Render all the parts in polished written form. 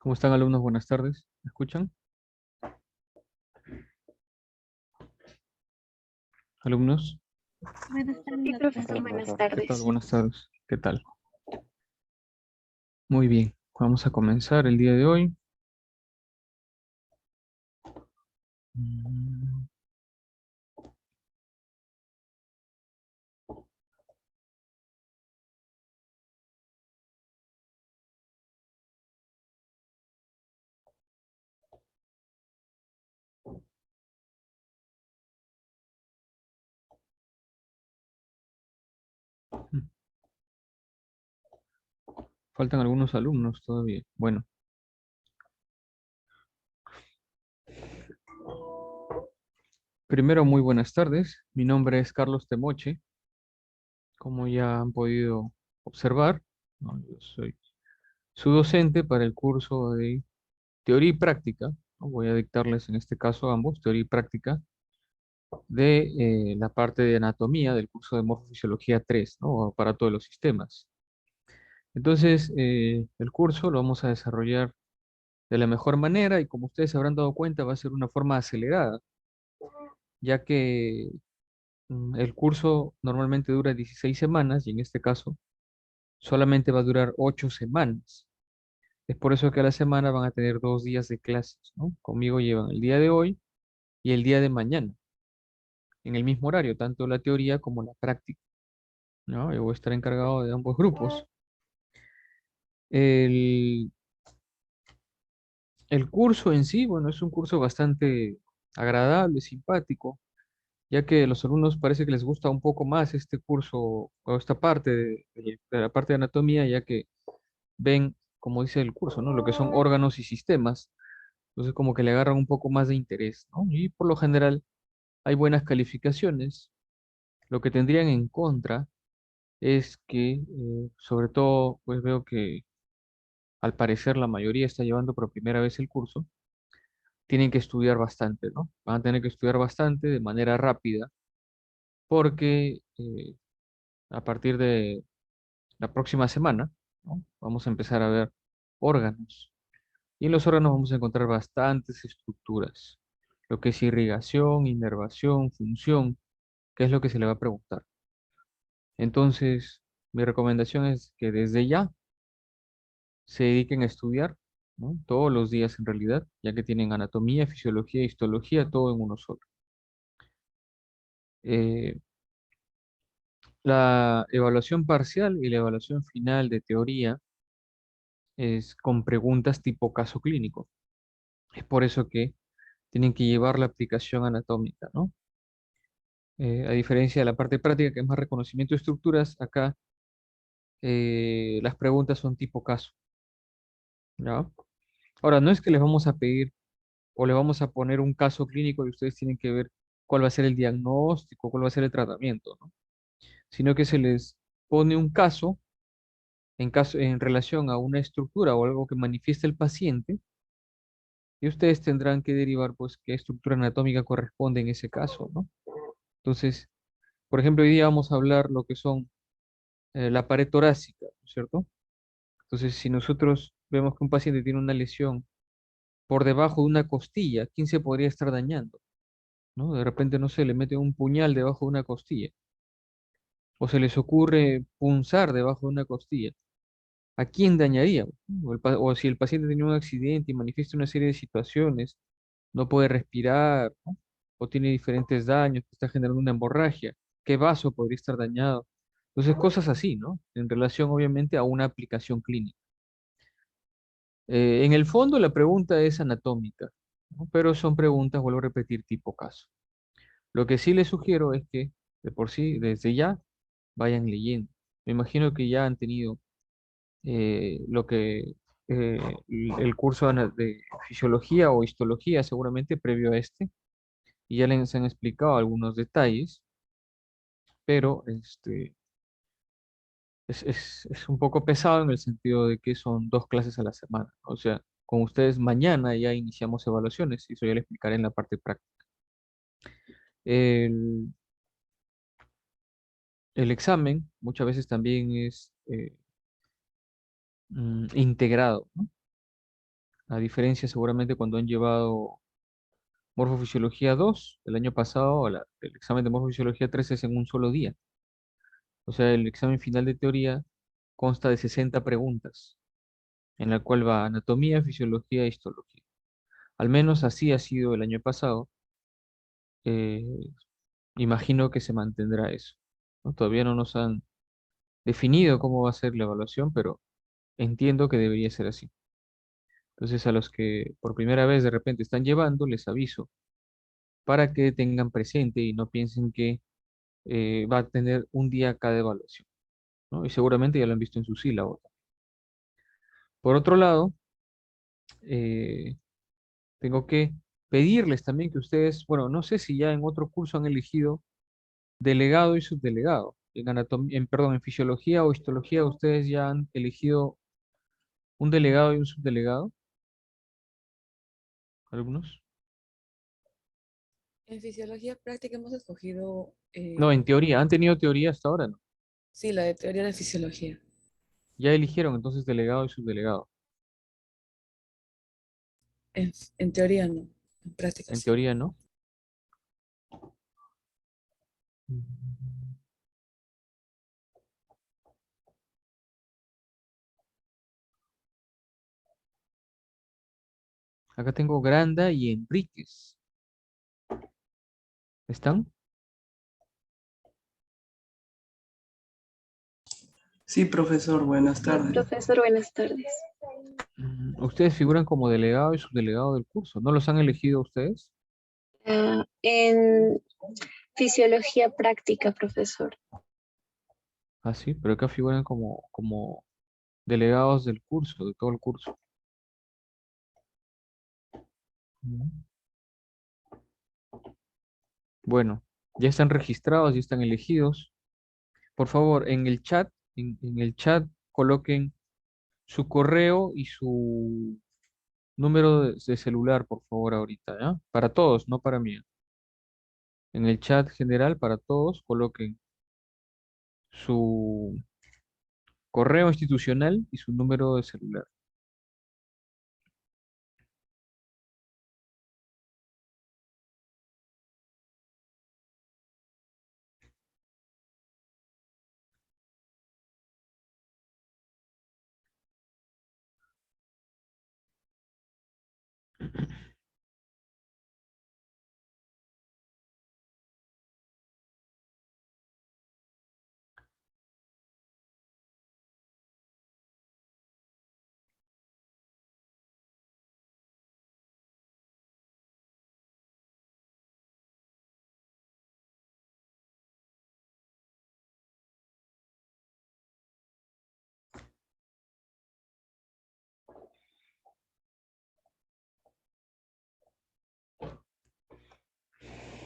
¿Cómo están, alumnos? Buenas tardes. ¿Me escuchan? Alumnos, Buenas Sí, tardes, doctor. profesor, buenas ¿qué tal? tardes. Buenas tardes. ¿Qué tal? Muy bien. Vamos a comenzar el día de hoy. Mm, Faltan algunos alumnos todavía. Bueno, primero, muy buenas tardes. Mi nombre es Carlos Temoche. Como ya han podido observar, ¿no? Yo soy su docente para el curso de teoría y práctica, ¿no? Voy a dictarles en este caso a ambos teoría y práctica de la parte de anatomía del curso de morfofisiología 3, ¿no? Para todos los sistemas. Entonces, el curso lo vamos a desarrollar de la mejor manera y como ustedes se habrán dado cuenta, va a ser una forma acelerada, ya que el curso normalmente dura 16 semanas y en este caso solamente va a durar 8 semanas. Es por eso que a la semana van a tener 2 días de clases, ¿no? Conmigo llevan el día de hoy y el día de mañana, en el mismo horario, tanto la teoría como la práctica, ¿no? Yo voy a estar encargado de ambos grupos. El, el curso en sí, bueno, es un curso bastante agradable, simpático, ya que a los alumnos parece que les gusta un poco más este curso o esta parte de la parte de anatomía, ya que ven, como dice el curso, ¿no? Lo que son órganos y sistemas. Entonces como que le agarran un poco más de interés, ¿no? Y por lo general hay buenas calificaciones. Lo que tendrían en contra es que, sobre todo, pues veo que al parecer la mayoría está llevando por primera vez el curso, tienen que estudiar bastante, ¿no? Van a tener que estudiar bastante de manera rápida, porque a partir de la próxima semana, ¿no? Vamos a empezar a ver órganos. Y en los órganos vamos a encontrar bastantes estructuras, lo que es irrigación, inervación, función, que es lo que se le va a preguntar. Entonces, mi recomendación es que desde ya se dediquen a estudiar, ¿no? Todos los días en realidad, ya que tienen anatomía, fisiología, histología, todo en uno solo. Eh, la evaluación parcial y la evaluación final de teoría es con preguntas tipo caso clínico. Es por eso que tienen que llevar la aplicación anatómica, ¿no? A diferencia de la parte práctica, que es más reconocimiento de estructuras, acá las preguntas son tipo caso, ¿ya? Ahora, no es que les vamos a pedir o le vamos a poner un caso clínico y ustedes tienen que ver cuál va a ser el diagnóstico, cuál va a ser el tratamiento, ¿no? Sino que se les pone un caso en relación a una estructura o algo que manifiesta el paciente y ustedes tendrán que derivar, pues, qué estructura anatómica corresponde en ese caso, ¿no? Entonces, por ejemplo, hoy día vamos a hablar lo que son la pared torácica, ¿no es cierto? Entonces, si nosotros vemos que un paciente tiene una lesión por debajo de una costilla, ¿quién se podría estar dañando? ¿No? De repente, no sé, le mete un puñal debajo de una costilla, o se les ocurre punzar debajo de una costilla. ¿A quién dañaría? O si el paciente tiene un accidente y manifiesta una serie de situaciones, no puede respirar, ¿no? O tiene diferentes daños, está generando una hemorragia, ¿qué vaso podría estar dañado? Entonces, cosas así, ¿no? En relación, obviamente, a una aplicación clínica. En el fondo, la pregunta es anatómica, ¿no? Pero son preguntas, vuelvo a repetir, tipo caso. Lo que sí les sugiero es que, de por sí, desde ya, vayan leyendo. Me imagino que ya han tenido lo que el curso de fisiología o histología seguramente previo a este, y ya les han explicado algunos detalles, pero es un poco pesado en el sentido de que son 2 clases a la semana. O sea, con ustedes mañana ya iniciamos evaluaciones, y eso ya le explicaré en la parte práctica. El, el examen muchas veces también es integrado, ¿no? A diferencia seguramente cuando han llevado Morfofisiología 2 el año pasado, el examen de Morfofisiología 3 es en un solo día. O sea, el examen final de teoría consta de 60 preguntas, en la cual va anatomía, fisiología e histología. Al menos así ha sido el año pasado. eh, Imagino que se mantendrá eso, ¿no? Todavía no nos han definido cómo va a ser la evaluación, pero entiendo que debería ser así. Entonces, a los que por primera vez de repente están llevando, les aviso para que tengan presente y no piensen que va a tener un día cada evaluación, ¿no? Y seguramente ya lo han visto en su sílabo. Por otro lado, eh, tengo que pedirles también que ustedes, bueno, no sé si ya en otro curso han elegido delegado y subdelegado. En anatomía, perdón, en fisiología o histología, ustedes ya han elegido un delegado y un subdelegado, algunos. En fisiología práctica hemos escogido, No, en teoría, han tenido teoría hasta ahora, ¿no? sí, la de teoría de fisiología. Ya eligieron entonces delegado y subdelegado. En teoría no, en práctica En sí. teoría, ¿no? Mm. Acá tengo Granda y Enríquez. ¿Están? Sí, profesor, buenas tardes. Profesor, buenas tardes. Ustedes figuran como delegado y subdelegado del curso. ¿No los han elegido ustedes? En fisiología práctica, profesor. Ah, sí, pero acá figuran como delegados del curso, de todo el curso. Mm. Bueno, ya están registrados, ya están elegidos. Por favor, en el chat coloquen su correo y su número de celular, por favor, ahorita, ¿ya? Para todos, no para mí. En el chat general, para todos, coloquen su correo institucional y su número de celular.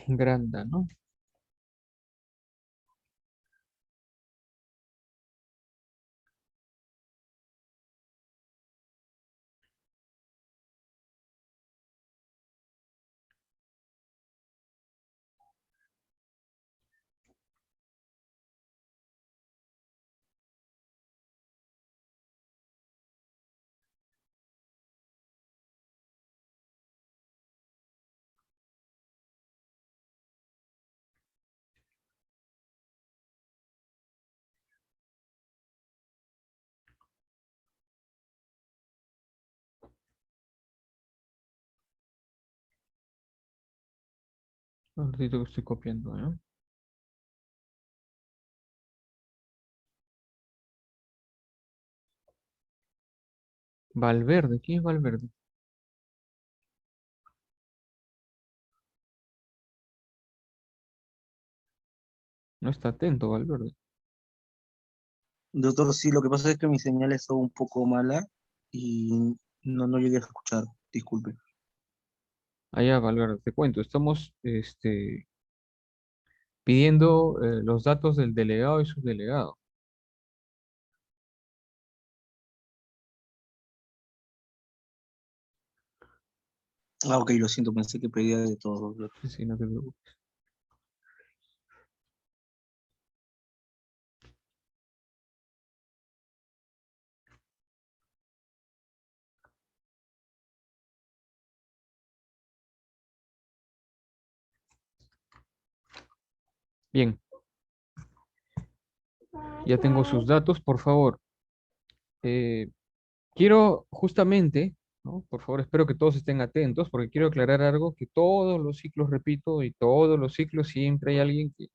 Granda, ¿no? Un ratito que estoy copiando, ¿no? Valverde, ¿quién es Valverde? No está atento, Valverde. Doctor, sí, lo que pasa es que mi señal está un poco mala y no llegué a escuchar. Disculpe. Allá, Valverde, te cuento, estamos pidiendo los datos del delegado y subdelegado. Ah, ok, lo siento, pensé que pedía de todo, doctor. Sí, sí, no te preocupes. Bien, ya tengo sus datos, por favor. Eh, quiero justamente, ¿no? Por favor, espero que todos estén atentos porque quiero aclarar algo que todos los ciclos repito y todos los ciclos siempre hay alguien que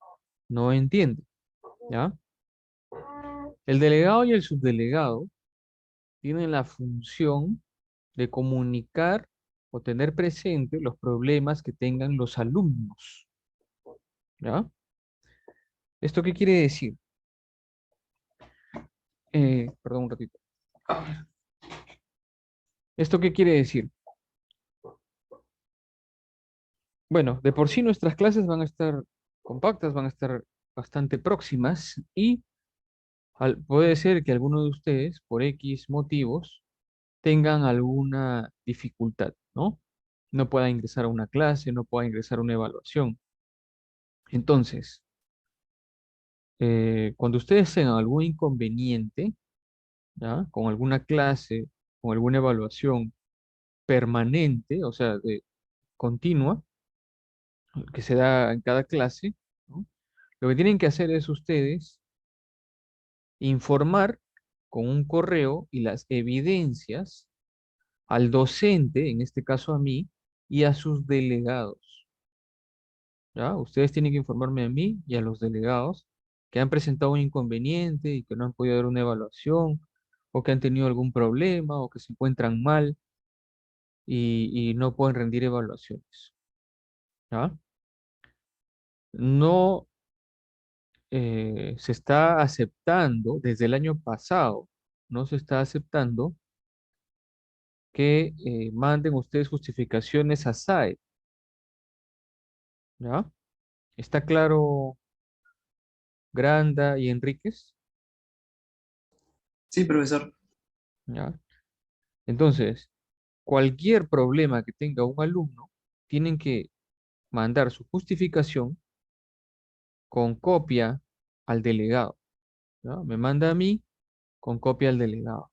no entiende, ¿ya? El delegado y el subdelegado tienen la función de comunicar o tener presente los problemas que tengan los alumnos, ¿ya? ¿Esto qué quiere decir? Perdón un ratito. ¿Esto qué quiere decir? Bueno, de por sí nuestras clases van a estar compactas, van a estar bastante próximas y puede ser que alguno de ustedes, por X motivos, tengan alguna dificultad, ¿no? No pueda ingresar a una clase, no pueda ingresar a una evaluación. Entonces, cuando ustedes tengan algún inconveniente, ¿ya? Con alguna clase, con alguna evaluación permanente, o sea, de continua, que se da en cada clase, ¿no? Lo que tienen que hacer es ustedes informar con un correo y las evidencias al docente, en este caso a mí, y a sus delegados, ¿ya? Ustedes tienen que informarme a mí y a los delegados que han presentado un inconveniente y que no han podido dar una evaluación, o que han tenido algún problema, o que se encuentran mal y no pueden rendir evaluaciones, ¿ya? No se está aceptando desde el año pasado, no se está aceptando que manden ustedes justificaciones a SAE, ¿ya? ¿Está claro, Granda y Enríquez? Sí, profesor. ¿Ya? Entonces, cualquier problema que tenga un alumno, tienen que mandar su justificación con copia al delegado, ¿ya? Me manda a mí con copia al delegado,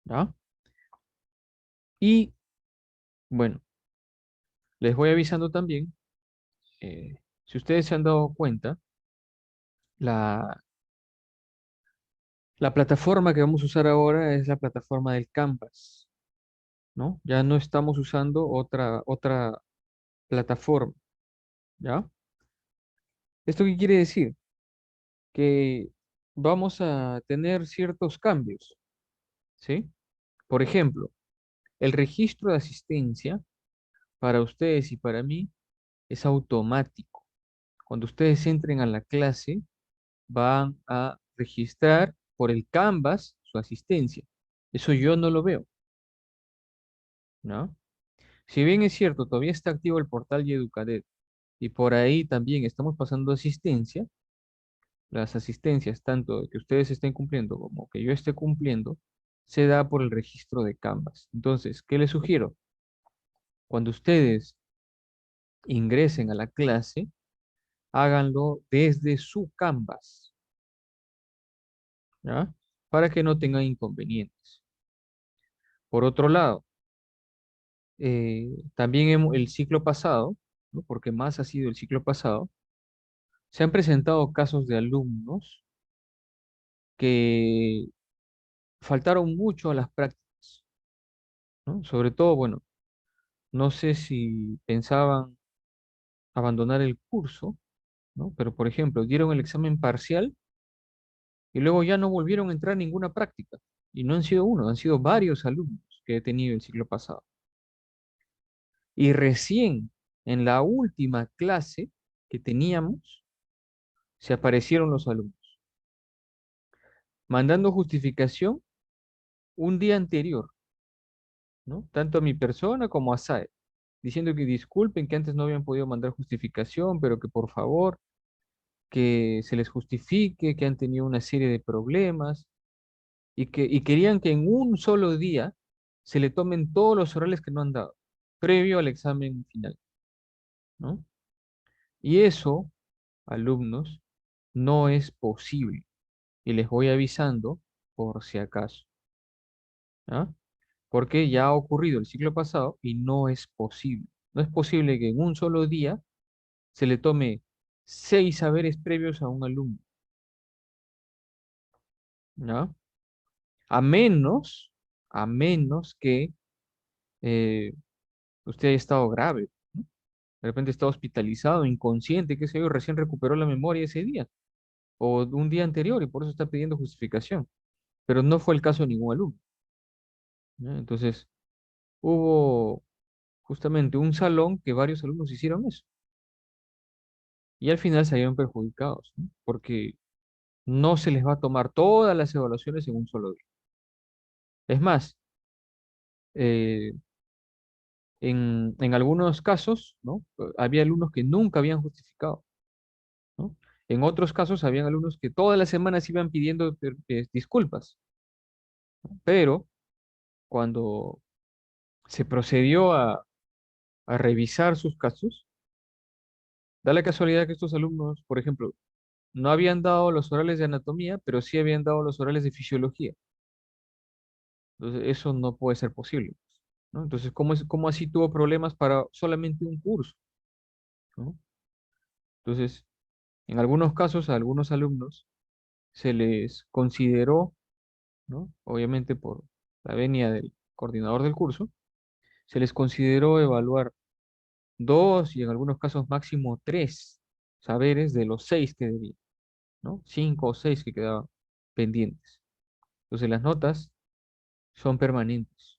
¿ya? Y bueno, les voy avisando también, si ustedes se han dado cuenta, la, la plataforma que vamos a usar ahora es la plataforma del Canvas, ¿no? Ya no estamos usando otra plataforma, ¿ya? ¿Esto qué quiere decir? Que vamos a tener ciertos cambios, ¿sí? Por ejemplo, el registro de asistencia para ustedes y para mí es automático. Cuando ustedes entren a la clase, van a registrar por el Canvas su asistencia. Eso yo no lo veo, ¿no? Si bien es cierto, todavía está activo el portal YEducadet y por ahí también estamos pasando asistencia, las asistencias, tanto que ustedes estén cumpliendo como que yo esté cumpliendo, se da por el registro de Canvas. Entonces, ¿qué les sugiero? Cuando ustedes ingresen a la clase, háganlo desde su Canvas, ¿ya? Para que no tengan inconvenientes. Por otro lado, también el ciclo pasado, ¿no? Porque más ha sido el ciclo pasado, se han presentado casos de alumnos que faltaron mucho a las prácticas, ¿no? Sobre todo, bueno, no sé si pensaban abandonar el curso, ¿no? Pero, por ejemplo, dieron el examen parcial y luego ya no volvieron a entrar a ninguna práctica. Y no han sido uno, han sido varios alumnos que he tenido el ciclo pasado. Y recién en la última clase que teníamos, se aparecieron los alumnos, mandando justificación un día anterior, ¿no? Tanto a mi persona como a SAE, diciendo que disculpen que antes no habían podido mandar justificación, pero que por favor, que se les justifique, que han tenido una serie de problemas y querían que en un solo día se le tomen todos los orales que no han dado, previo al examen final, ¿no? Y eso, alumnos, no es posible. Y les voy avisando por si acaso, ¿ah? Porque ya ha ocurrido el ciclo pasado y no es posible. No es posible que en un solo día se le tome 6 saberes previos a un alumno, ¿ya? A menos que eh, usted haya estado grave, ¿no? De repente está hospitalizado, inconsciente, qué sé yo, recién recuperó la memoria ese día o un día anterior y por eso está pidiendo justificación. Pero no fue el caso de ningún alumno, ¿ya? Entonces, hubo justamente un salón que varios alumnos hicieron eso y al final salieron perjudicados, ¿no? Porque no se les va a tomar todas las evaluaciones en un solo día. Es más, eh, en algunos casos, ¿no? Había alumnos que nunca habían justificado, ¿no? En otros casos, habían alumnos que todas las semanas iban pidiendo disculpas, pero cuando se procedió a revisar sus casos, da la casualidad que estos alumnos, por ejemplo, no habían dado los orales de anatomía, pero sí habían dado los orales de fisiología. Entonces, eso no puede ser posible, ¿no? Entonces, cómo así tuvo problemas para solamente un curso, ¿no? Entonces, en algunos casos, a algunos alumnos se les consideró, ¿no? Obviamente por la venia del coordinador del curso, se les consideró evaluar 2 y en algunos casos máximo 3 saberes de los 6 que debían, ¿no? 5 o 6 que quedaban pendientes. Entonces, las notas son permanentes,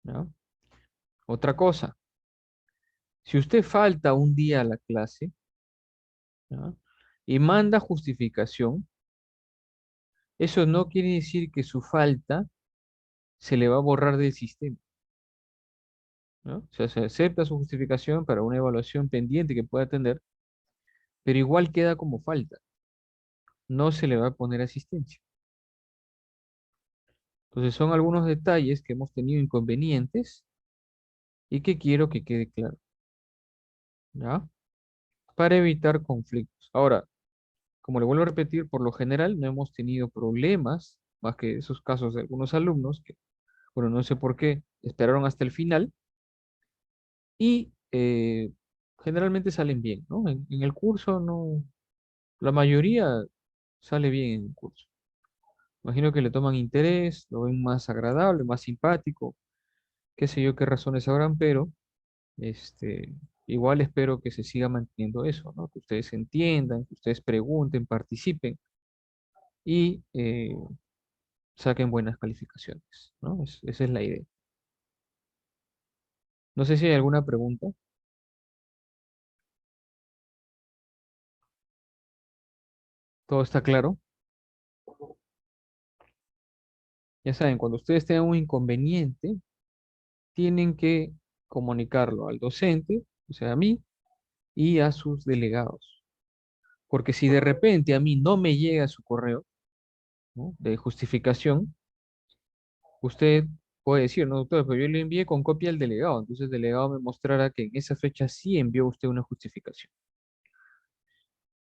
¿no? Otra cosa, si usted falta un día a la clase, ¿ya? Y manda justificación, eso no quiere decir que su falta se le va a borrar del sistema, ¿no? O sea, se acepta su justificación para una evaluación pendiente que pueda atender, pero igual queda como falta, no se le va a poner asistencia. Entonces son algunos detalles que hemos tenido inconvenientes y que quiero que quede claro, ¿ya? Para evitar conflictos. Ahora, como le vuelvo a repetir, por lo general no hemos tenido problemas, más que esos casos de algunos alumnos que, bueno, no sé por qué, esperaron hasta el final y generalmente salen bien, ¿no? En el curso no, la mayoría sale bien en el curso. Imagino que le toman interés, lo ven más agradable, más simpático, qué sé yo qué razones habrán, pero este, igual espero que se siga manteniendo eso, ¿no? Que ustedes entiendan, que ustedes pregunten, participen y saquen buenas calificaciones, ¿no? Esa es la idea. No sé si hay alguna pregunta. ¿Todo está claro? Ya saben, cuando ustedes tengan un inconveniente, tienen que comunicarlo al docente, o sea, a mí, y a sus delegados. Porque si de repente a mí no me llega su correo, ¿no? De justificación, usted puede decir, no, doctor, pero yo le envié con copia al delegado. Entonces el delegado me mostrará que en esa fecha sí envió usted una justificación.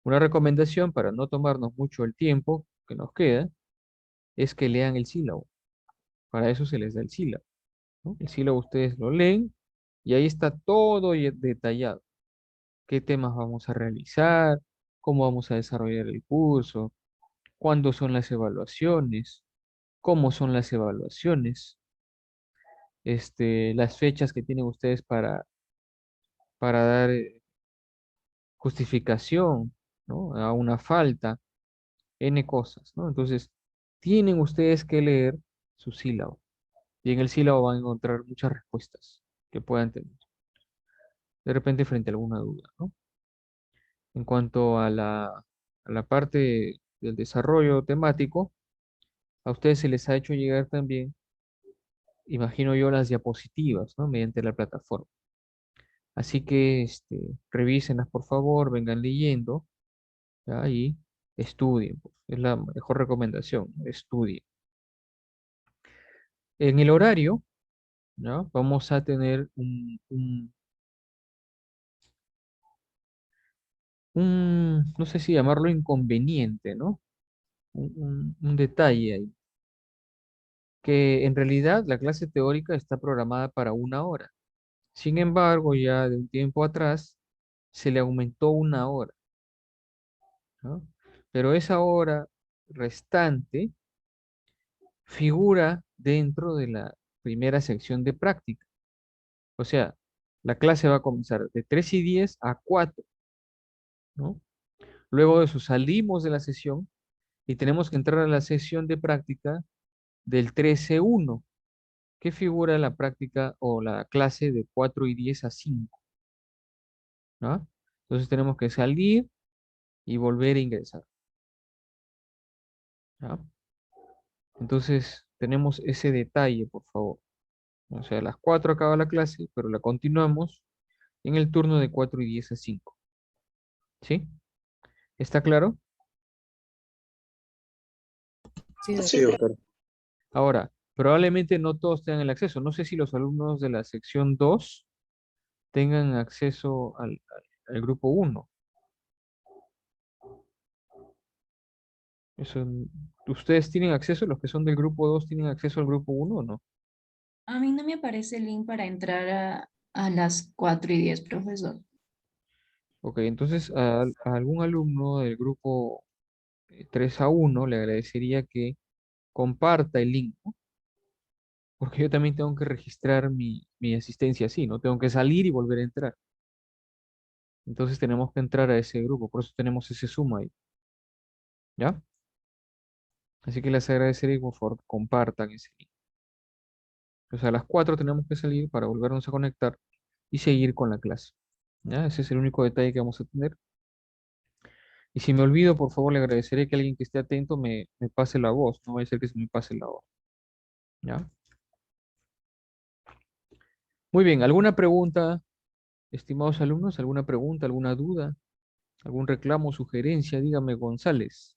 Una recomendación para no tomarnos mucho el tiempo que nos queda es que lean el sílabo. Para eso se les da el sílabo, ¿no? El sílabo ustedes lo leen y ahí está todo detallado. ¿Qué temas vamos a realizar? ¿Cómo vamos a desarrollar el curso? ¿Cuándo son las evaluaciones? ¿Cómo son las evaluaciones? Las fechas que tienen ustedes para dar justificación, ¿no? A una falta, N cosas, ¿no? Entonces, tienen ustedes que leer su sílabo. Y en el sílabo van a encontrar muchas respuestas que puedan tener, de repente frente a alguna duda, ¿no? En cuanto a la parte del desarrollo temático, a ustedes se les ha hecho llegar también, imagino yo, las diapositivas, ¿no? Mediante la plataforma. Así que revísenlas, por favor, vengan leyendo, ¿ya? Y estudien, pues. Es la mejor recomendación, estudien. En el horario, ¿ya? Vamos a tener no sé si llamarlo inconveniente, ¿no? Un detalle ahí, que en realidad la clase teórica está programada para 1 hora. Sin embargo, ya de un tiempo atrás se le aumentó 1 hora. ¿no? Pero esa hora restante figura dentro de la primera sección de práctica. O sea, la clase va a comenzar de 3:10 a 4, ¿no? Luego de eso salimos de la sesión y tenemos que entrar a la sesión de práctica del 13:1, que figura la práctica o la clase de 4:10 a 5, ¿no? Entonces tenemos que salir y volver a ingresar, ¿no? Entonces tenemos ese detalle, por favor. O sea, a las 4 acaba la clase, pero la continuamos en el turno de 4:10 a 5. ¿Sí? ¿Está claro? Sí, Sí, Sí, doctor. doctor. Ahora, probablemente no todos tengan el acceso. No sé si los alumnos de la sección 2 tengan acceso al grupo 1. Eso, ¿ustedes tienen acceso? ¿Los que son del grupo 2 tienen acceso al grupo 1 o no? A mí no me aparece el link para entrar a las 4:10, profesor. Ok, entonces a algún alumno del grupo 3A1 le agradecería que comparta el link, ¿no? Porque yo también tengo que registrar mi asistencia así, ¿no? Tengo que salir y volver a entrar. Entonces tenemos que entrar a ese grupo, por eso tenemos ese Zoom ahí, ¿ya? Así que les agradecería que por favor compartan ese link. O sea, a las 4 tenemos que salir para volvernos a conectar y seguir con la clase, ¿ya? Ese es el único detalle que vamos a tener. Y si me olvido, por favor, le agradecería que alguien que esté atento me pase la voz. No vaya a ser que se me pase la voz, ¿ya? Muy bien, ¿alguna pregunta, estimados alumnos? ¿Alguna pregunta, alguna duda, algún reclamo, sugerencia? Dígame, González.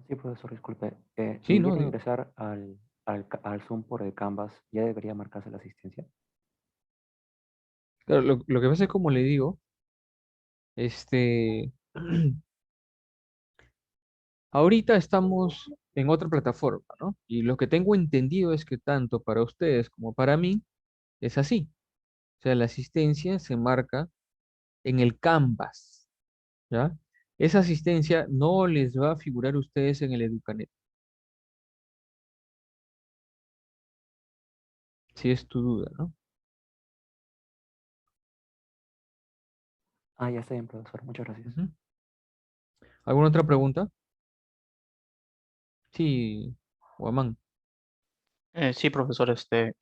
Sí, profesor, disculpe. Sí, Si ¿no? llego a ingresar al Zoom por el Canvas, ¿ya debería marcarse la asistencia? Claro, lo que pasa es como le digo, este, ahorita estamos en otra plataforma, ¿no? Y lo que tengo entendido es que tanto para ustedes como para mí es así. O sea, la asistencia se marca en el Canvas, ¿ya? Esa asistencia no les va a figurar a ustedes en el Educanet, si es tu duda, ¿no? Ah, ya está bien, profesor. Muchas gracias. Ujú. ¿Alguna otra pregunta? Sí, Guamán. Sí, profesor,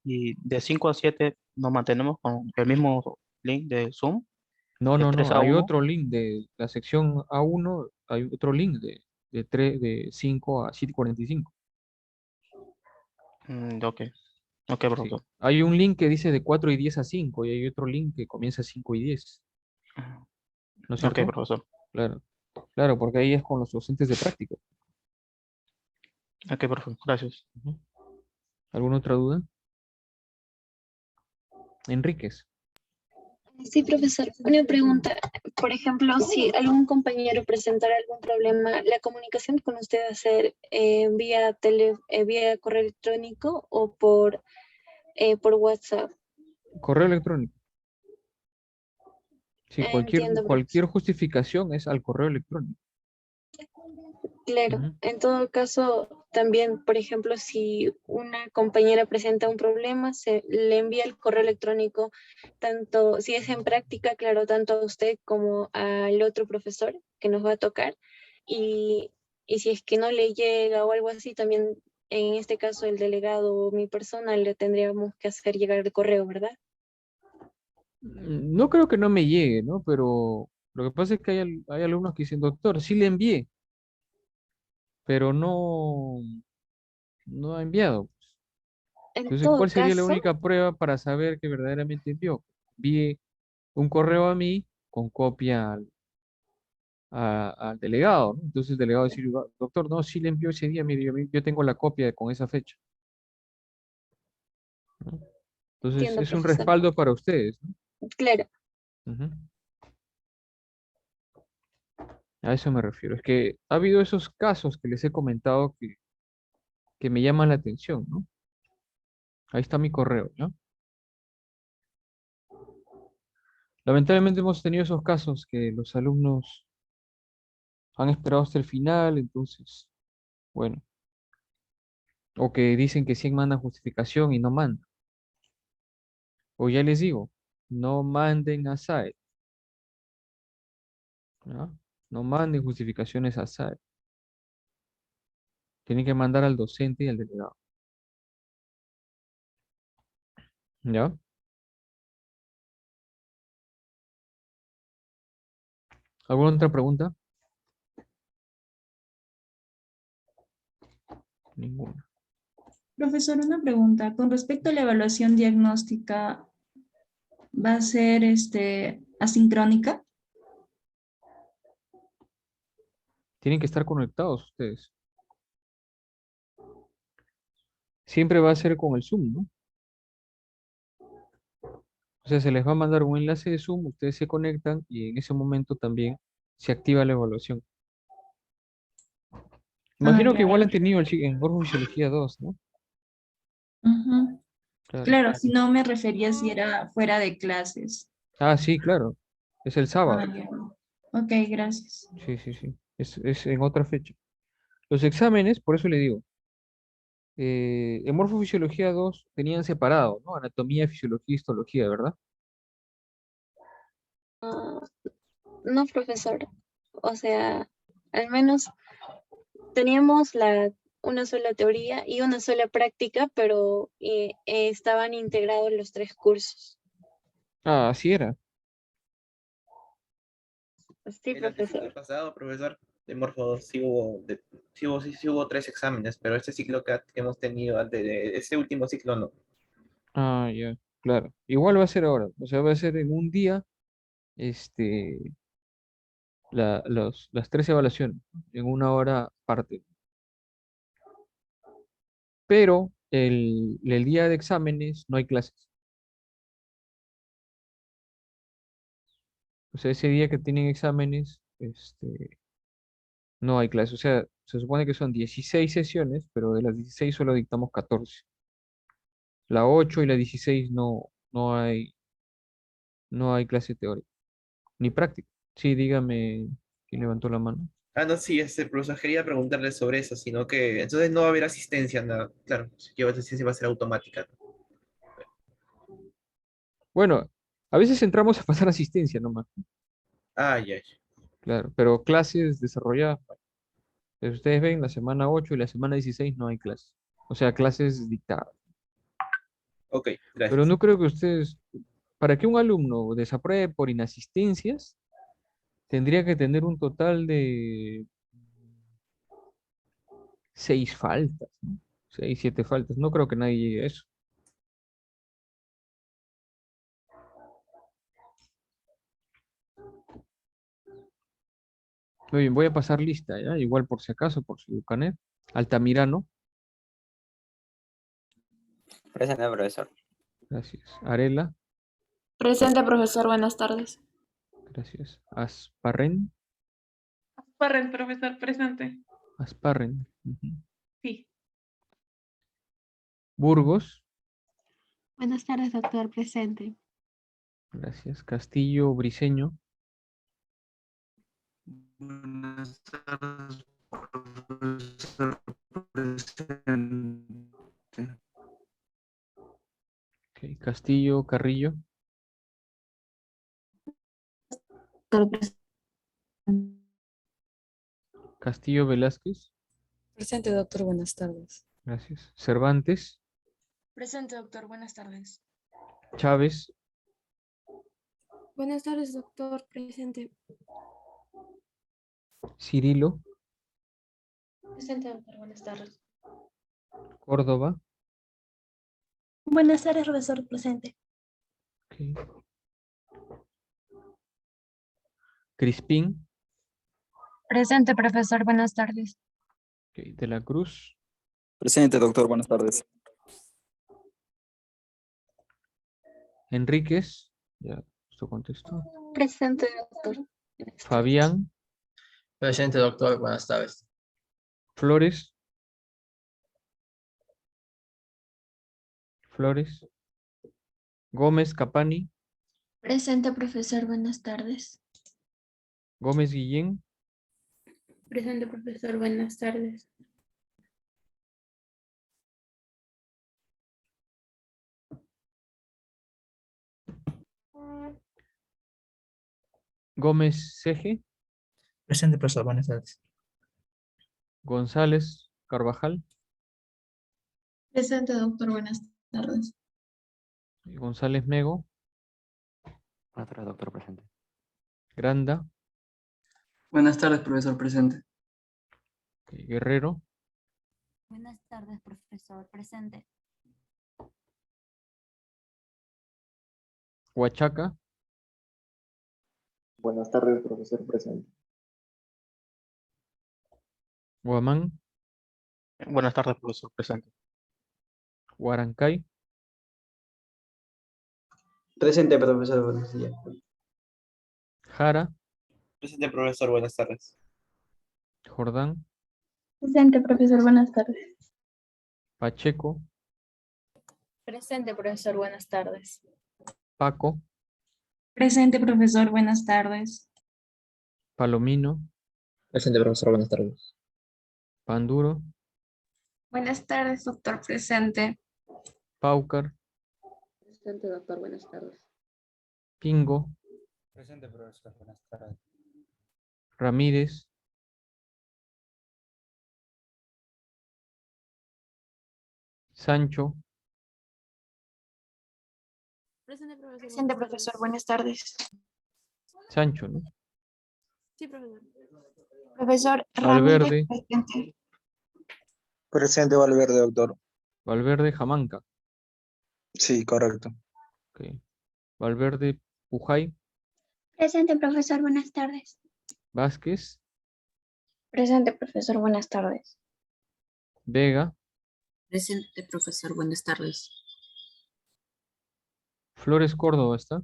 y de 5 a 7 nos mantenemos con el mismo link de Zoom, No, de no, 3 no. a Hay 1. otro link de la sección A1, hay otro link de 5 a 7:45. Ok, ok, Sí. profesor. Hay un link que dice de 4:10 a 5 y hay otro link que comienza a 5:10. ¿No es Ok, cierto? profesor. Claro. Claro, porque ahí es con los docentes de práctica. Ok, profesor. Gracias. Ujú. ¿Alguna otra duda? Enríquez. Sí, profesor. Una pregunta. Por ejemplo, si algún compañero presentara algún problema, ¿la comunicación con usted va a ser vía correo electrónico o por WhatsApp? Correo electrónico. Sí, Entiendo, cualquier profesor. justificación es al correo electrónico. Claro. Ujú. En todo caso, también, por ejemplo, si una compañera presenta un problema, se le envía el correo electrónico, tanto si es en práctica, claro, tanto a usted como al otro profesor que nos va a tocar. Y, y si es que no le llega o algo así, también en este caso el delegado o mi persona le tendríamos que hacer llegar el correo, ¿verdad? No creo que no me llegue, ¿no? Pero lo que pasa es que hay alumnos que dicen, doctor, sí le envié, pero no ha enviado. En Entonces, todo ¿cuál sería la caso, única prueba para saber que verdaderamente envió? Envíe un correo a mí con copia al delegado, ¿no? Entonces el delegado decir, doctor, no, sí le envió ese día, mire, yo tengo la copia con esa fecha, ¿no? Entonces entiendo, es un profesor. respaldo para ustedes, ¿no? Claro. Ujú. A eso me refiero. Es que ha habido esos casos que les he comentado que me llaman la atención, ¿no? Ahí está mi correo, ¿no? Lamentablemente hemos tenido esos casos que los alumnos Han esperado hasta el final, entonces, bueno. O que dicen que sí mandan justificación y no mandan. O ya les digo, no manden a SAE, ¿no? No manden justificaciones a SAE. Tienen que mandar al docente y al delegado. ¿Ya? ¿Alguna otra pregunta? Ninguna. Profesor, una pregunta. Con respecto a la evaluación diagnóstica, ¿va a ser asincrónica? Tienen que estar conectados ustedes. Siempre va a ser con el Zoom, ¿no? O sea, se les va a mandar un enlace de Zoom, ustedes se conectan y en ese momento también se activa la evaluación. Imagino que Ya. igual han tenido en Morfofisiología 2, ¿no? Ujú. Claro. Claro, si no me refería si era fuera de clases. Ah, sí, claro. Es el sábado. Ya. Ok, gracias. Sí, sí, sí. Es en otra fecha. Los exámenes, por eso le digo, en Morfofisiología 2 tenían separado, ¿no? Anatomía, fisiología, histología, ¿verdad? No, profesor. O sea, al menos teníamos una sola teoría y una sola práctica, pero estaban integrados los 3 cursos. Ah, así era. Sí, En el ciclo profesor. pasado, profesor, de Morfo 2 sí hubo 3 exámenes, pero este ciclo que hemos tenido antes de este último ciclo no. Ah, ya, claro. Igual va a ser ahora. O sea, va a ser en un día, este, las 3 evaluaciones, ¿no? En una hora aparte. Pero el día de exámenes no hay clases. O sea, ese día que tienen exámenes, no hay clases. O sea, se supone que son 16 sesiones, pero de las 16 solo dictamos 14. La 8 y la 16 no hay clase teórica, ni práctica. Sí, dígame quién levantó la mano. Ah, no, sí, profesor, quería preguntarle sobre eso, sino que entonces no va a haber asistencia, nada. Claro, si lleva asistencia va a ser automática, ¿no? Bueno, a veces entramos a pasar asistencia nomás, Ah, ya, ya. claro, pero clases desarrolladas, pues, ustedes ven, la semana 8 y la semana 16 no hay clases. O sea, clases dictadas. Ok, Pero gracias. no creo que ustedes, para que un alumno desapruebe por inasistencias, tendría que tener un total de 6 faltas, ¿no? 6, 7 faltas. No creo que nadie llegue a eso. Muy bien, voy a pasar lista, ¿ya? Igual por si acaso, por su canet. Altamirano, Presente, profesor. gracias. Arela, Presente, profesor. Buenas tardes. gracias. Asparren, Parren, profesor, presente. Asparren. Ujú. Sí. Burgos, Buenas tardes, doctor. Presente. gracias. Castillo, Briceño, Buenas tardes, profesor presente. ok. Castillo, Carrillo, Doctor, presente. Castillo, Velázquez, Presente, doctor. Buenas tardes. gracias. Cervantes, Presente, doctor. Buenas tardes. Chávez, Buenas tardes, doctor. Presente. Cirilo, Presente, doctor. Buenas tardes. Córdoba, Buenas tardes, profesor. Presente. ok. Crispín, Presente, profesor. Buenas tardes. ok. De la Cruz, Presente, doctor. Buenas tardes. Enríquez, ya, esto contestó. Presente, doctor. Fabián, Presente, doctor. Buenas tardes. Flores, Gómez, Capani, Presente, profesor. Buenas tardes. Gómez Guillén, Presente, profesor. Buenas tardes. Gómez Ceje, Presente, profesor. Buenas tardes. González Carvajal, Presente, doctor. Buenas tardes. González Mego, Buenas tardes, doctor, presente. Granda, Buenas tardes, profesor. Presente. Guerrero, Buenas tardes, profesor. Presente. Huachaca, Buenas tardes, profesor presente. Huamán, Buenas tardes, profesor. Presente. Huarancay, Presente, profesor. Buenos días. Jara, Presente, profesor. Buenas tardes. Jordán, Presente, profesor. Buenas tardes. Pacheco, Presente, profesor. Buenas tardes. Paco, Presente, profesor. Buenas tardes. Palomino, Presente, profesor. Buenas tardes. Panduro, Buenas tardes, doctor. Presente. Paucar, Presente, doctor. Buenas tardes. Pingo, Presente, profesor. Buenas tardes. Ramírez, Sancho, Presente, profesor. Presente, profesor. Buenas tardes. Sancho, ¿no? Sí, profesor. Profesor Valverde, Ramírez, presente. Presente Valverde, doctor. Valverde Jamanca, Sí, correcto. ok. Valverde Pujay, Presente, profesor. Buenas tardes. Vázquez, Presente, profesor. Buenas tardes. Vega, Presente, profesor. Buenas tardes. Flores Córdoba, ¿está?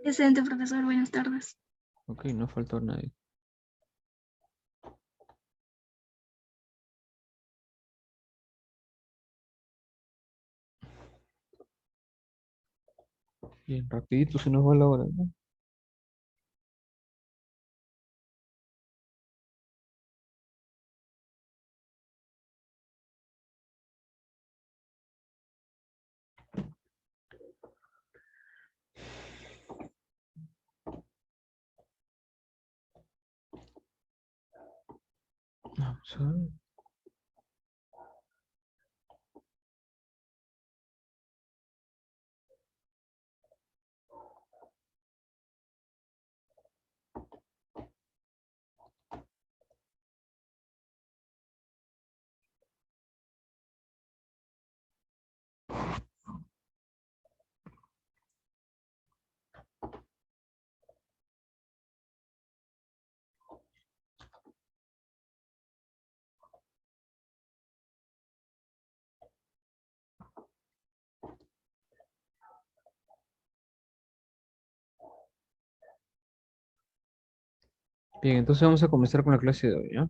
Presente, profesor. Buenas tardes. Ok, no faltó nadie. Bien, rapidito se nos va la hora, ¿no? Vamos a ver. Bien, entonces vamos a comenzar con la clase de hoy, ¿ya?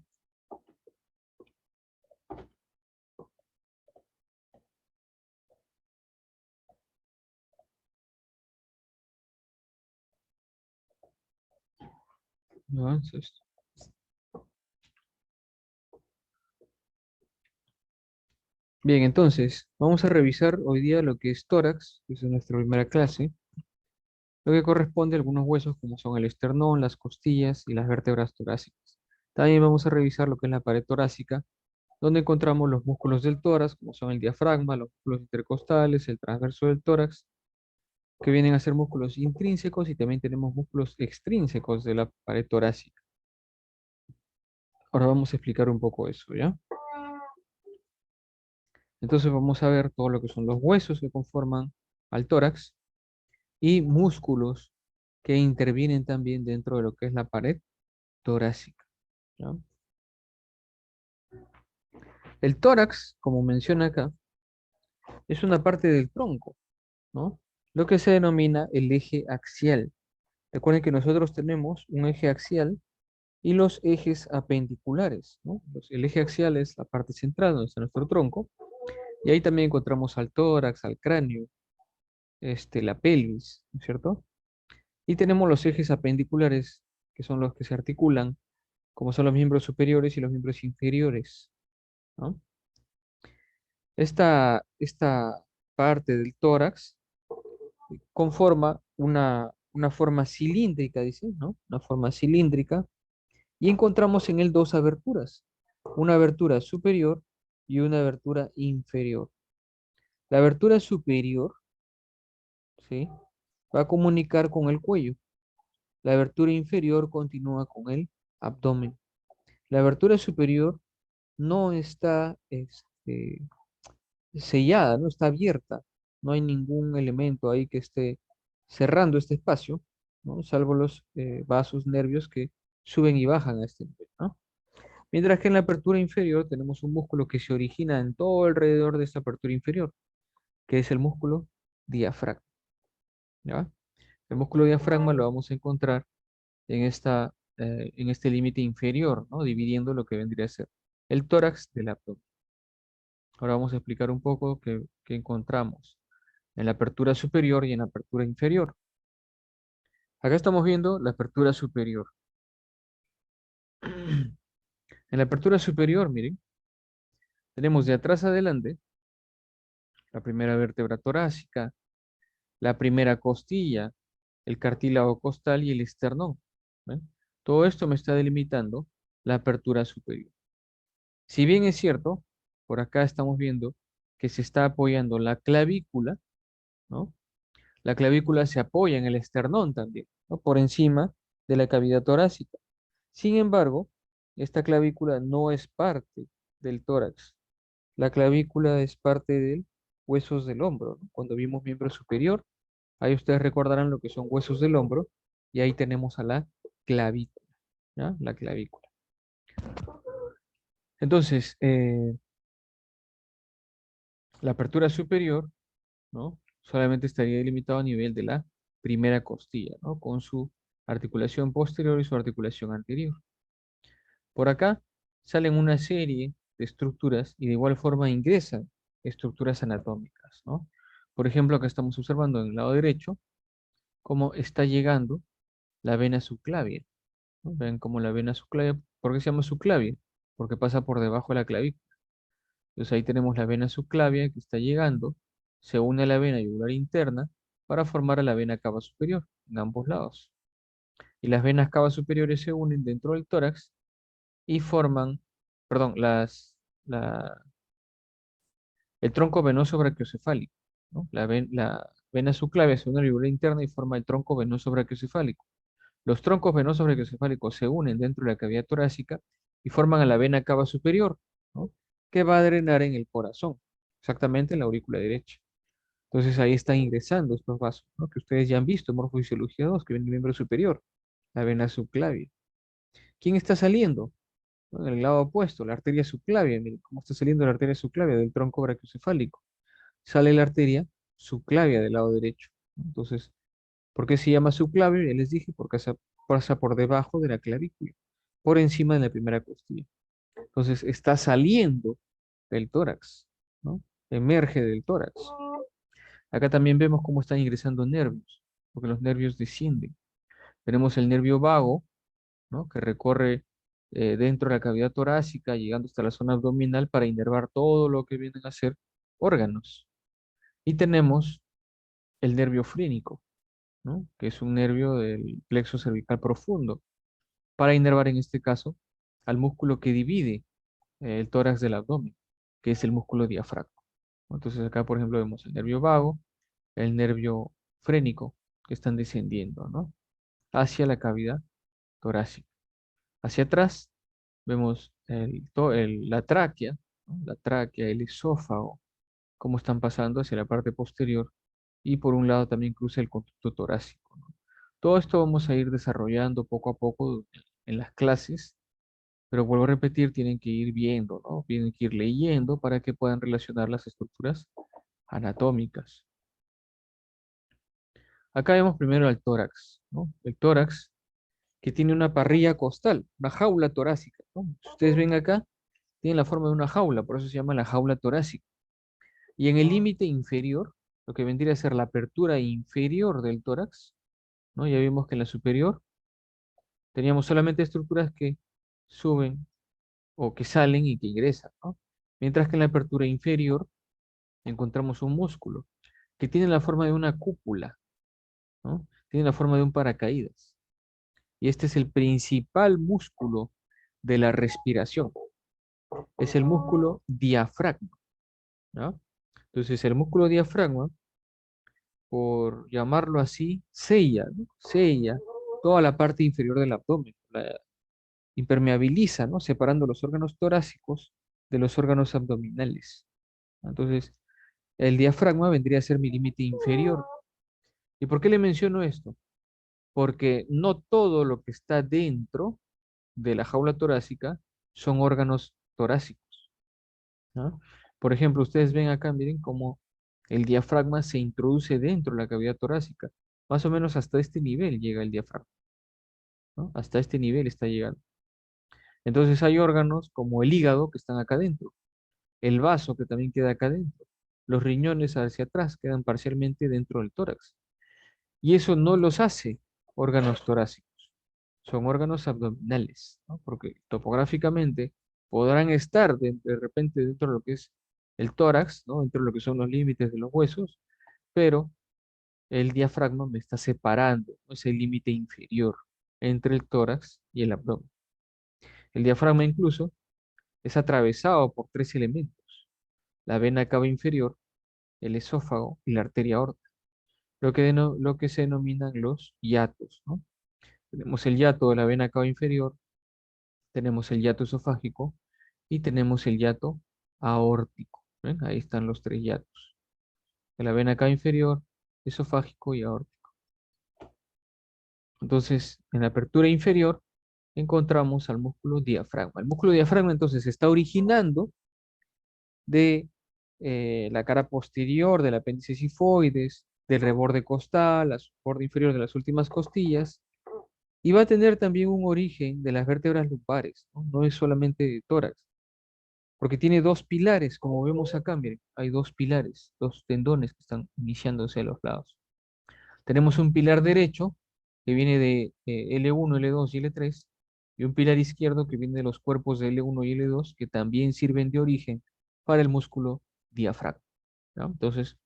No avanza esto. Bien, entonces, vamos a revisar hoy día lo que es tórax, que es nuestra primera clase, lo que corresponde a algunos huesos como son el esternón, las costillas y las vértebras torácicas. También vamos a revisar lo que es la pared torácica, donde encontramos los músculos del tórax, como son el diafragma, los músculos intercostales, el transverso del tórax, que vienen a ser músculos intrínsecos, y también tenemos músculos extrínsecos de la pared torácica. Ahora vamos a explicar un poco eso, ¿ya? Entonces vamos a ver todo lo que son los huesos que conforman al tórax y músculos que intervienen también dentro de lo que es la pared torácica, ¿ya? El tórax, como menciona acá, es una parte del tronco, ¿no? Lo que se denomina el eje axial. Recuerden que nosotros tenemos un eje axial y los ejes apendiculares, ¿no? El eje axial es la parte central donde está nuestro tronco, y ahí también encontramos al tórax, al cráneo, la pelvis, ¿no es cierto? Y tenemos los ejes apendiculares, que son los que se articulan como son los miembros superiores y los miembros inferiores, ¿no? Esta parte del tórax conforma una forma cilíndrica, dice, ¿no? Una forma cilíndrica, y encontramos en él dos aberturas, una abertura superior y una abertura inferior. La abertura superior, ¿sí?, va a comunicar con el cuello. La abertura inferior continúa con el abdomen. La abertura superior no está sellada, no está abierta. No hay ningún elemento ahí que esté cerrando este espacio, ¿no? Salvo los vasos nervios que suben y bajan a este nivel, ¿no? Mientras que en la apertura inferior tenemos un músculo que se origina en todo alrededor de esta apertura inferior, que es el músculo diafragma, ¿ya? El músculo diafragma lo vamos a encontrar en este límite inferior, ¿no? Dividiendo lo que vendría a ser el tórax del abdomen. Ahora vamos a explicar un poco qué encontramos en la apertura superior y en la apertura inferior. Acá estamos viendo la apertura superior. En la apertura superior, miren, tenemos de atrás adelante la primera vértebra torácica, la primera costilla, el cartílago costal y el esternón. ¿Ven? Todo esto me está delimitando la apertura superior. Si bien es cierto, por acá estamos viendo que se está apoyando la clavícula, ¿no? La clavícula se apoya en el esternón también, ¿no? Por encima de la cavidad torácica. Sin embargo, esta clavícula no es parte del tórax. La clavícula es parte de huesos del hombro, ¿no? Cuando vimos miembro superior, ahí ustedes recordarán lo que son huesos del hombro, y ahí tenemos a la clavícula, ¿ya? La clavícula. Entonces, la apertura superior, ¿no?, solamente estaría delimitado a nivel de la primera costilla, ¿no?, con su articulación posterior y su articulación anterior. Por acá salen una serie de estructuras y de igual forma ingresan estructuras anatómicas, ¿no? Por ejemplo, acá estamos observando en el lado derecho cómo está llegando la vena subclavia, ¿no? Ven cómo la vena subclavia, ¿por qué se llama subclavia? Porque pasa por debajo de la clavícula. Entonces ahí tenemos la vena subclavia que está llegando, se une a la vena yugular interna para formar a la vena cava superior en ambos lados. Y las venas cava superiores se unen dentro del tórax y forman, perdón, el tronco venoso brachiocefálico, ¿no? La vena subclavia se une a la yugular interna y forma el tronco venoso brachiocefálico. Los troncos venosos brachiocefálicos se unen dentro de la cavidad torácica y forman a la vena cava superior, ¿no?, que va a drenar en el corazón, exactamente en la aurícula derecha. Entonces ahí están ingresando estos vasos, ¿no?, que ustedes ya han visto en Morfofisiología 2, que viene el miembro superior, la vena subclavia. ¿Quién está saliendo? ¿No? En el lado opuesto, la arteria subclavia. Miren cómo está saliendo la arteria subclavia del tronco brachiocefálico. Sale la arteria subclavia del lado derecho, ¿no? Entonces, ¿por qué se llama subclavia? Ya les dije, porque pasa por debajo de la clavícula, por encima de la primera costilla. Entonces está saliendo del tórax, ¿no? Emerge del tórax. Acá también vemos cómo están ingresando nervios, porque los nervios descienden. Tenemos el nervio vago, ¿no?, que recorre dentro de la cavidad torácica, llegando hasta la zona abdominal para inervar todo lo que vienen a ser órganos. Y tenemos el nervio frénico, ¿no?, que es un nervio del plexo cervical profundo, para inervar en este caso al músculo que divide el tórax del abdomen, que es el músculo diafragma. Entonces acá, por ejemplo, vemos el nervio vago, el nervio frénico, que están descendiendo, ¿no?, hacia la cavidad torácica. Hacia atrás vemos la tráquea, ¿no?, la tráquea, el esófago, cómo están pasando hacia la parte posterior, y por un lado también cruza el conducto torácico, ¿no? Todo esto vamos a ir desarrollando poco a poco en las clases, pero vuelvo a repetir, tienen que ir viendo, ¿no? Tienen que ir leyendo para que puedan relacionar las estructuras anatómicas. Acá vemos primero el tórax, ¿no? El tórax, que tiene una parrilla costal, una jaula torácica, ¿no? Si ustedes ven acá, tiene la forma de una jaula, por eso se llama la jaula torácica. Y en el límite inferior, lo que vendría a ser la apertura inferior del tórax, ¿no? Ya vimos que en la superior teníamos solamente estructuras que suben o que salen y que ingresan, ¿no? Mientras que en la apertura inferior encontramos un músculo que tiene la forma de una cúpula, ¿no? Tiene la forma de un paracaídas. Y este es el principal músculo de la respiración. Es el músculo diafragma, ¿no? Entonces el músculo diafragma, por llamarlo así, sella, ¿no? Sella toda la parte inferior del abdomen, la impermeabiliza, ¿no? Separando los órganos torácicos de los órganos abdominales. Entonces, el diafragma vendría a ser mi límite inferior. ¿Y por qué le menciono esto? Porque no todo lo que está dentro de la jaula torácica son órganos torácicos, ¿no? Por ejemplo, ustedes ven acá, miren cómo el diafragma se introduce dentro de la cavidad torácica. Más o menos hasta este nivel llega el diafragma, ¿no? Hasta este nivel está llegando. Entonces hay órganos como el hígado que están acá adentro, el vaso que también queda acá adentro, los riñones hacia atrás quedan parcialmente dentro del tórax. Y eso no los hace órganos torácicos, son órganos abdominales, ¿no? Porque topográficamente podrán estar de repente dentro de lo que es el tórax, ¿no? Dentro de lo que son los límites de los huesos, pero el diafragma me está separando, ¿no? Es el límite inferior entre el tórax y el abdomen. El diafragma incluso es atravesado por tres elementos: la vena cava inferior, el esófago y la arteria aorta, lo que se denominan los hiatos, ¿no? Tenemos el hiato de la vena cava inferior, tenemos el hiato esofágico y tenemos el hiato aórtico. ¿Ven? Ahí están los tres hiatos: de la vena cava inferior, esofágico y aórtico. Entonces, en la apertura inferior encontramos al músculo diafragma. El músculo diafragma entonces se está originando de la cara posterior del apéndice sifoides, del reborde costal, la borde inferior de las últimas costillas, y va a tener también un origen de las vértebras lumbares, ¿no? No es solamente de tórax, porque tiene dos pilares, como vemos acá, miren, hay dos pilares, dos tendones que están iniciándose a los lados. Tenemos un pilar derecho que viene de L1, L2 y L3, y un pilar izquierdo que viene de los cuerpos de L1 y L2, que también sirven de origen para el músculo diafragma, ¿no? Entonces,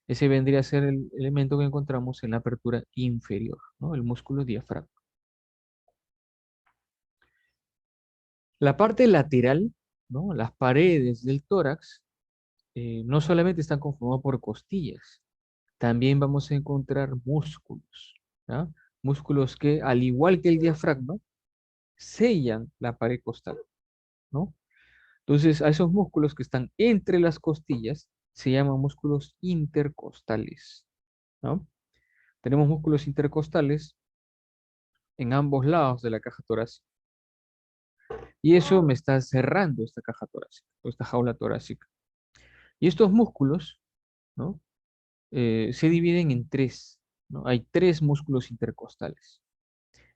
ese vendría a ser el elemento que encontramos en la apertura inferior, ¿no? El músculo diafragma. La parte lateral, ¿no? Las paredes del tórax, no solamente están conformadas por costillas, también vamos a encontrar músculos, ¿ya? Músculos que, al igual que el diafragma, sellan la pared costal, ¿no? Entonces, a esos músculos que están entre las costillas se llaman músculos intercostales, ¿no? Tenemos músculos intercostales en ambos lados de la caja torácica. Y eso me está cerrando esta caja torácica, o esta jaula torácica. Y estos músculos, ¿no? Se dividen en tres, ¿no? Hay tres músculos intercostales: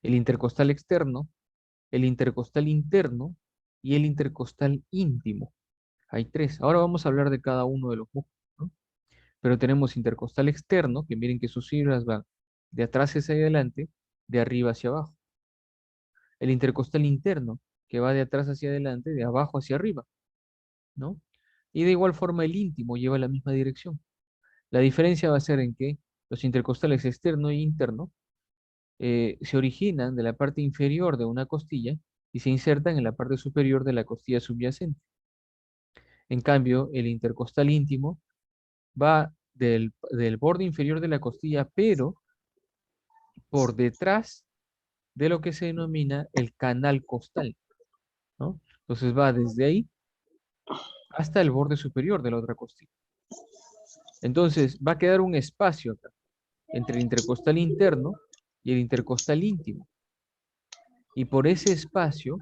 el intercostal externo, el intercostal interno y el intercostal íntimo. Hay tres. Ahora vamos a hablar de cada uno de los músculos, ¿no? Pero tenemos intercostal externo, que miren que sus fibras van de atrás hacia adelante, de arriba hacia abajo. El intercostal interno, que va de atrás hacia adelante, de abajo hacia arriba, ¿no? Y de igual forma el íntimo lleva la misma dirección. La diferencia va a ser en que los intercostales externo e interno se originan de la parte inferior de una costilla y se insertan en la parte superior de la costilla subyacente. En cambio, el intercostal íntimo va del borde inferior de la costilla, pero por detrás de lo que se denomina el canal costal, ¿no? Entonces va desde ahí hasta el borde superior de la otra costilla. Entonces va a quedar un espacio acá entre el intercostal interno y el intercostal íntimo. Y por ese espacio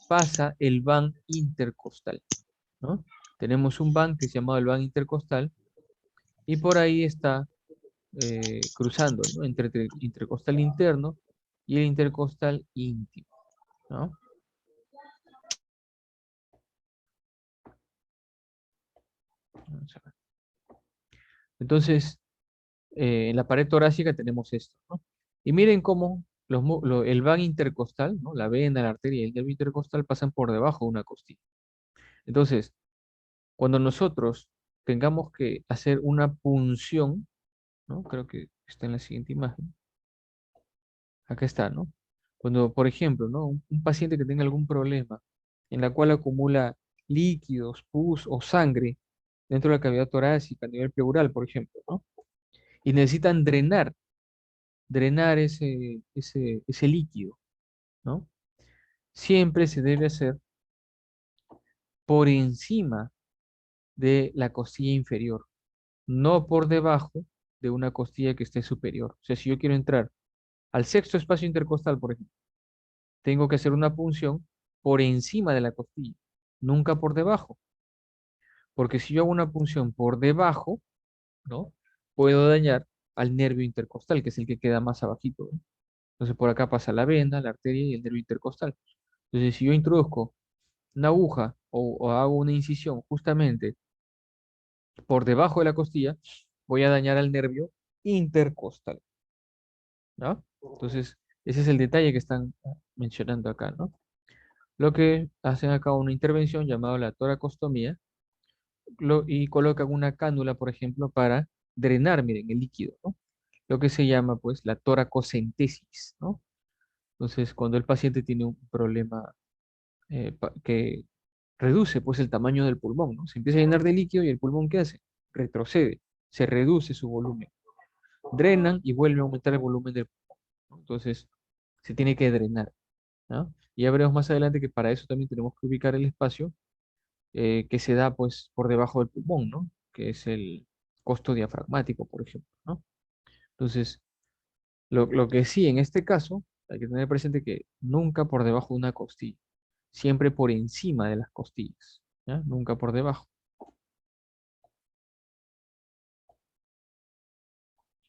pasa el van intercostal, ¿no? Tenemos un van que es llamado el van intercostal y por ahí está cruzando, ¿no? Entre el intercostal interno y el intercostal íntimo, ¿no? Vamos a ver. Entonces, en la pared torácica tenemos esto, ¿no? Y miren cómo el van intercostal, ¿no? La vena, la arteria y el nervio intercostal pasan por debajo de una costilla. Entonces, cuando nosotros tengamos que hacer una punción, ¿no? Creo que está en la siguiente imagen. Acá está, ¿no? Cuando, por ejemplo, ¿no? Un paciente que tenga algún problema en la cual acumula líquidos, pus o sangre dentro de la cavidad torácica a nivel pleural, por ejemplo, ¿no? Y necesitan drenar ese líquido, ¿no? Siempre se debe hacer por encima de la costilla inferior, no por debajo de una costilla que esté superior. O sea, si yo quiero entrar al sexto espacio intercostal, por ejemplo, tengo que hacer una punción por encima de la costilla, nunca por debajo. Porque si yo hago una punción por debajo, ¿no? Puedo dañar al nervio intercostal, que es el que queda más abajito, ¿no? Entonces por acá pasa la vena, la arteria y el nervio intercostal. Entonces si yo introduzco una aguja o hago una incisión justamente por debajo de la costilla, voy a dañar al nervio intercostal, ¿no? Entonces ese es el detalle que están mencionando acá, ¿no? Lo que hacen acá una intervención llamada la toracostomía y colocan una cánula, por ejemplo, para drenar, miren, el líquido, ¿no? Lo que se llama, pues, la toracocentesis, ¿no? Entonces, cuando el paciente tiene un problema que reduce, pues, el tamaño del pulmón, ¿no? Se empieza a llenar de líquido y el pulmón, ¿qué hace? Retrocede, se reduce su volumen. Drenan y vuelve a aumentar el volumen del pulmón, ¿no? Entonces, se tiene que drenar, ¿no? Y ya veremos más adelante que para eso también tenemos que ubicar el espacio que se da pues por debajo del pulmón, ¿no? Que es el costo diafragmático, por ejemplo, ¿no? Entonces, lo que sí, en este caso, hay que tener presente que nunca por debajo de una costilla, siempre por encima de las costillas, ¿ya? Nunca por debajo.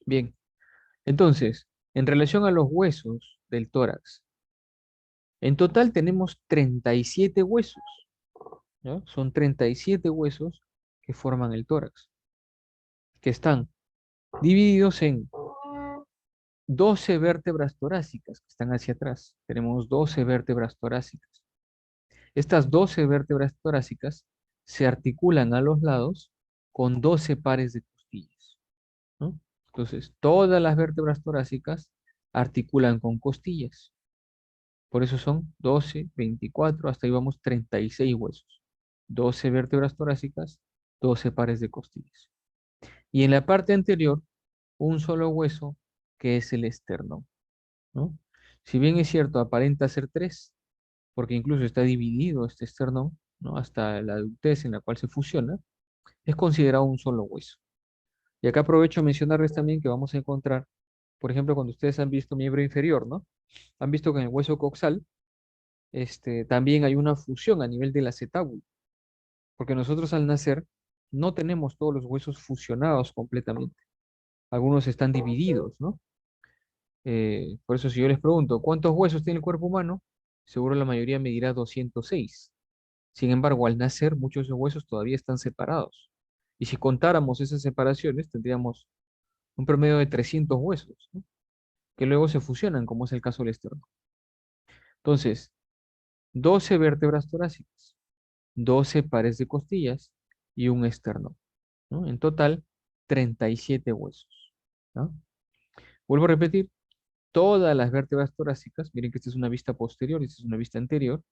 Bien, entonces, en relación a los huesos del tórax, en total tenemos 37 huesos, ¿ya? Son 37 huesos que forman el tórax, que están divididos en 12 vértebras torácicas que están hacia atrás. Tenemos 12 vértebras torácicas. Estas 12 vértebras torácicas se articulan a los lados con 12 pares de costillas, ¿no? Entonces, todas las vértebras torácicas articulan con costillas. Por eso son 12, 24, hasta ahí vamos 36 huesos. 12 vértebras torácicas, 12 pares de costillas. Y en la parte anterior, un solo hueso que es el esternón, ¿no? Si bien es cierto, aparenta ser 3, porque incluso está dividido este esternón, ¿no? Hasta la adultez en la cual se fusiona, es considerado un solo hueso. Y acá aprovecho a mencionarles también que vamos a encontrar, por ejemplo, cuando ustedes han visto miembro inferior, ¿no? Han visto que en el hueso coxal también hay una fusión a nivel del acetábulo, porque nosotros al nacer no tenemos todos los huesos fusionados completamente. Algunos están divididos, ¿no? Por eso si yo les pregunto, ¿cuántos huesos tiene el cuerpo humano? Seguro la mayoría me dirá 206. Sin embargo, al nacer, muchos de esos huesos todavía están separados. Y si contáramos esas separaciones, tendríamos un promedio de 300 huesos, ¿no? Que luego se fusionan, como es el caso del esternón. Entonces, 12 vértebras torácicas, 12 pares de costillas y un esternón, ¿no? En total, 37 huesos, ¿no? Vuelvo a repetir, todas las vértebras torácicas, miren que esta es una vista posterior y esta es una vista anterior,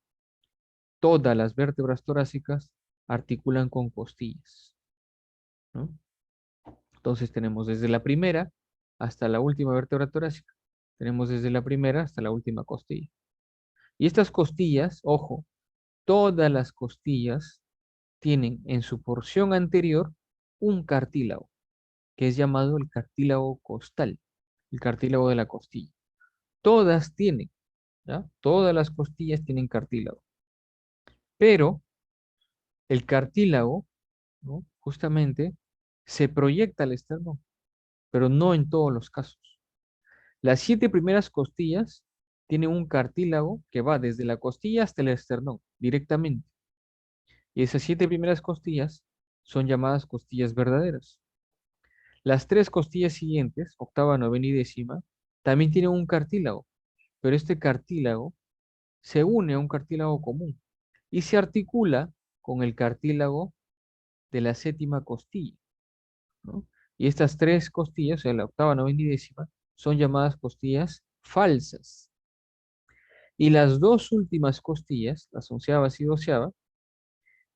todas las vértebras torácicas articulan con costillas, ¿no? Entonces tenemos desde la primera hasta la última vértebra torácica. Tenemos desde la primera hasta la última costilla. Y estas costillas, ojo, todas las costillas tienen en su porción anterior un cartílago, que es llamado el cartílago costal, el cartílago de la costilla. Todas tienen, ¿ya? Todas las costillas tienen cartílago. Pero el cartílago, ¿no? Justamente se proyecta al esternón, pero no en todos los casos. Las 7 primeras costillas tienen un cartílago que va desde la costilla hasta el esternón, directamente. Y esas 7 primeras costillas son llamadas costillas verdaderas. Las 3 costillas siguientes, octava, novena y décima, también tienen un cartílago, pero este cartílago se une a un cartílago común y se articula con el cartílago de la séptima costilla, ¿no? Y estas tres costillas, o sea, la octava, novena y décima, son llamadas costillas falsas. Y las dos últimas costillas, las onceavas y doceava,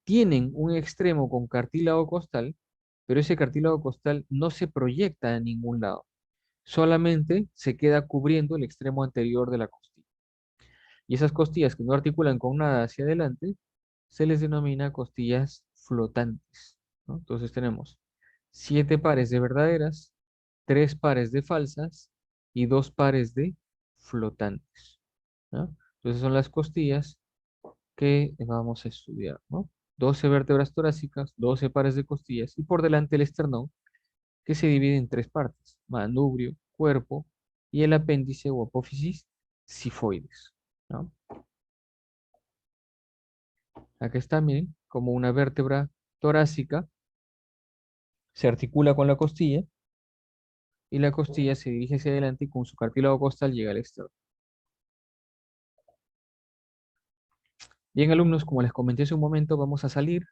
tienen un extremo con cartílago costal, pero ese cartílago costal no se proyecta a ningún lado. Solamente se queda cubriendo el extremo anterior de la costilla. Y esas costillas que no articulan con nada hacia adelante, se les denomina costillas flotantes, ¿no? Entonces tenemos 7 pares de verdaderas, 3 pares de falsas y 2 pares de flotantes, ¿no? Entonces son las costillas que vamos a estudiar, ¿no? 12 vértebras torácicas, 12 pares de costillas y por delante el esternón, que se divide en 3 partes: manubrio, cuerpo y el apéndice o apófisis sifoides, ¿no? Acá está, miren, como una vértebra torácica se articula con la costilla y la costilla se dirige hacia adelante y con su cartílago costal llega al externo. Bien, alumnos, como les comenté hace un momento, vamos a salir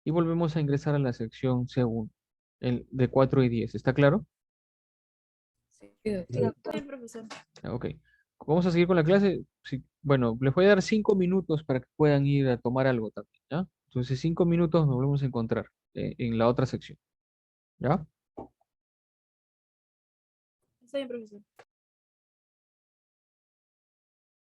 y volvemos a ingresar a la sección C1, el de 4 y 10. ¿Está claro? Sí, profesor. Ok. Vamos a seguir con la clase. Sí, bueno, les voy a dar 5 minutos para que puedan ir a tomar algo también, ¿ya? Entonces, 5 minutos nos volvemos a encontrar en la otra sección, ¿ya? Está bien, profesor.